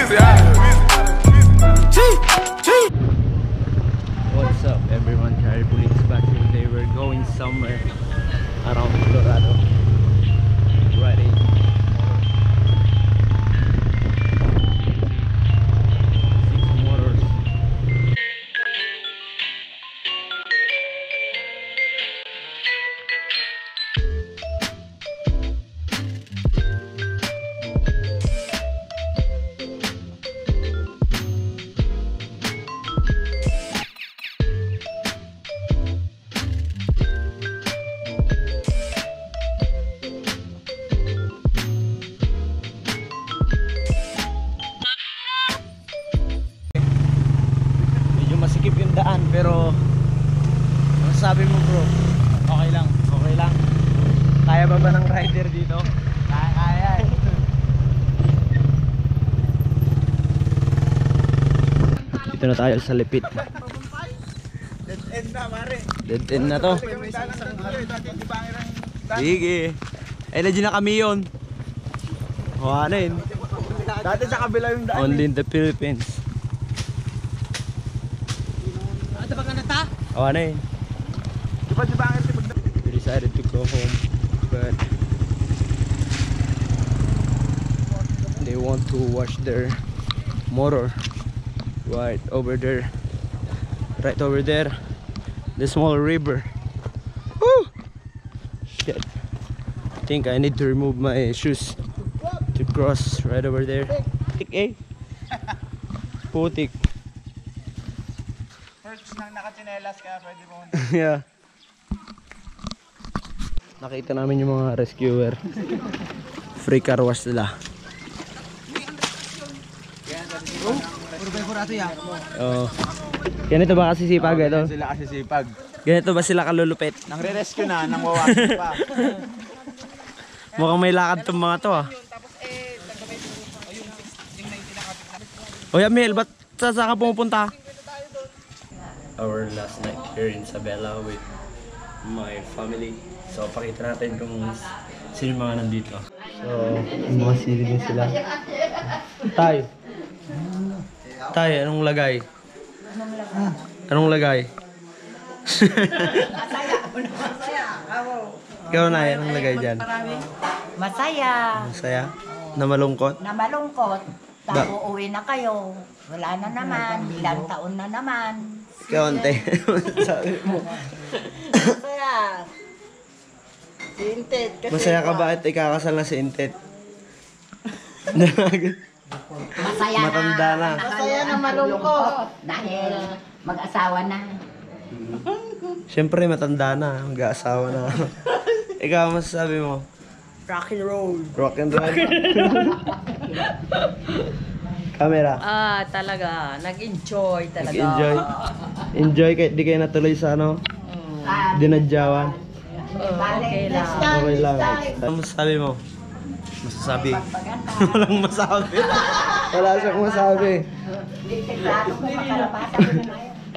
What's up everyone, Carrie Police back here. Today we're going somewhere around Colorado. Riding six motors. Masikip yung daan pero ano sabi mo bro? Okay lang. Okay lang. Kaya ba ng rider dito? Kaya. Dito na tayo sa Lipit. Dead end na mare. Dead end na to. Sige. Eh legit na kami yun. Kuhanin. Dati sa kabila yung daan. Only in the Philippines. Oh, ano yun? We decided to go home, but they want to wash their motor right over there, the small river. Woo! Shit, I think I need to remove my shoes to cross right over there. Eh? Putik. Nang nakachinelas ka, pwede mo. Yeah. Nakita namin yung mga rescuer. Free car wash sila. Oh. Ganito ba kasi sipag ito? Sila kasi sipag. Ganito ba sila kalulupit? Nang re-rescue na, nang wawasan pa. Mukhang may lakad tong mga to ah. Oy Amel, ba't saan ka pumupunta? Our last night here in Isabela with my family. So pakita natin kung sino yung mga nandito. So mga sili din sila. Tay, anong lagay? Anong lagay? Ikaw na, anong lagay dyan? Masaya. Masaya? Na malungkot? Na malungkot. Tapos uwi na kayo. Wala na naman. Ilang taon na naman. Ikaw, ante. Sabi mo. Masaya. Si Intet. Masaya ka ba at ikakasal na si Intet? Masaya Matanda na. Masaya na malungkot. Dahil mag-asawa na. Siyempre matanda na. Mag-aasawa na. Ikaw, masasabi mo? Rock and roll. Rock and roll. Camera. Talaga. Nag-enjoy talaga. Nag-enjoy. Enjoy kahit di kayo natuloy sa ano? Dinadyawan. Okay lang. Okay lang. Ano masasabi mo? Masasabi? Walang masabi. Wala siyang masabi.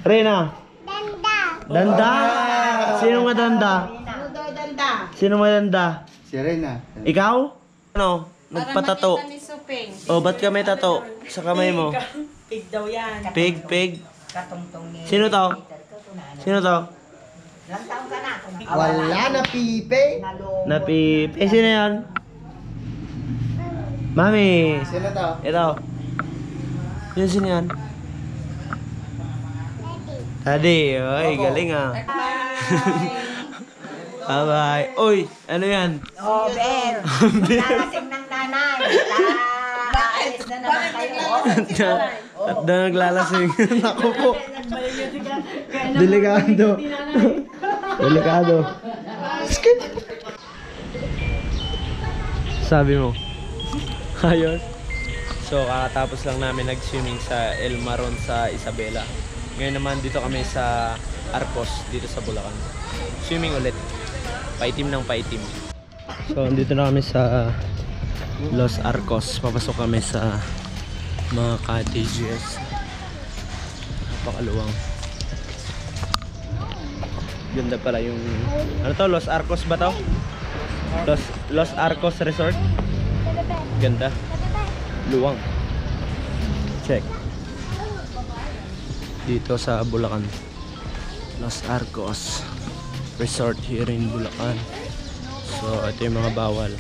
Reyna. Danda. Sino madanda? Sino madanda? Si Reyna. Ikaw? Ano? Nagpatato. O, ba't ka may tato sa kamay mo? Pig daw yan. Pig. Sino to? Sino to? Ilang taon ka na? Wala na pipe. Napi... Eh, sino yan? Mami. Sino to? Ito. Sino yan? Daddy. Oy, galing ah. Bye-bye. Uy, ano yan? Oh, Ben. Nalasing ng nanay. Aalis na naman kayo. At na naglalasing. Naku po. Delikado. Delikado. Sabi mo. Ayos. So, kakatapos lang namin nag-swimming sa El Maron sa Isabela. Ngayon naman dito kami sa Arcos, dito sa Bulacan. Swimming ulit. Paitim ng paitim. So, andito na kami sa Los Arcos. Papasok kami sa mga cottages. Napakaluwang. Ganda pala yung... Ano to? Los Arcos ba to? Los Arcos Resort. Ganda. Luwang. check. Dito sa Bulacan. Los Arcos Resort here in Bulacan. So, ito yung mga bawal.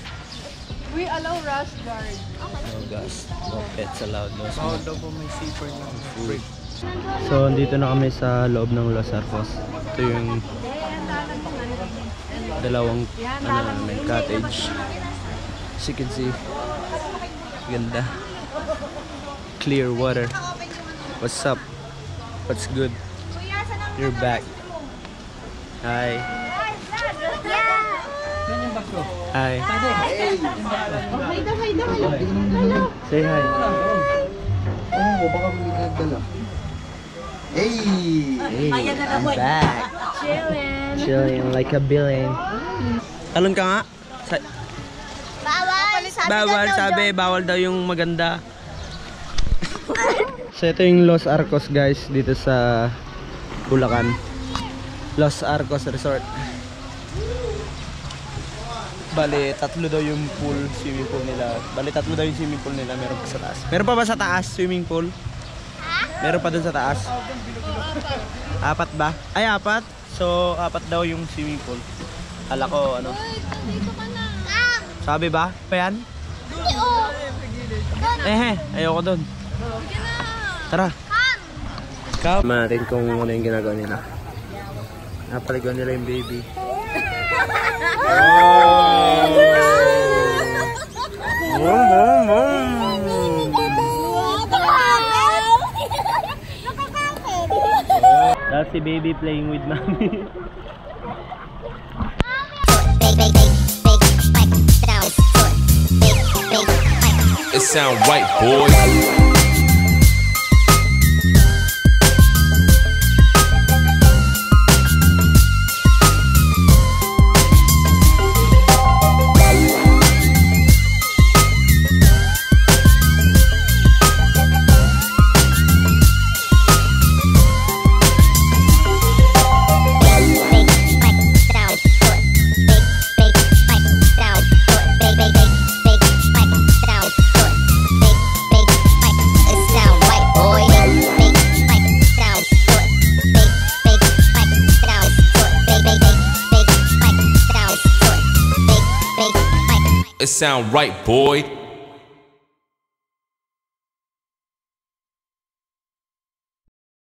We allow rash guard. No gas, no pets allowed, no smoke. daw po may zipper ng Food. So, dito na kami sa loob ng Los Arcos. Ito yung dalawang namin, cottage. As you can see, ganda. Clear water. What's up? What's good? You're back. Hi. Hi. Say hi. Oo, baka may nagdala. Hey! Hey, I'm back. Chilling like a villain. Talon ka nga. Bawal, sabi, bawal daw yung maganda. So ito yung Los Arcos guys, dito sa Bulacan. Los Arcos Resort. Bali, tatlo daw yung swimming pool nila. Meron pa sa taas. Meron pa ba sa taas, swimming pool? Meron pa dun sa taas. 4 ba? Ay, 4. So, 4 daw yung swimming pool. Kala ko, ano? Sabi ba? Pa yan? Ayoko dun. Tara. Come. Natin kung ano yung ginagawa nila. Napaligaw nila yung baby. That's the baby playing with mommy. It sound right, boy. It sound right, boy.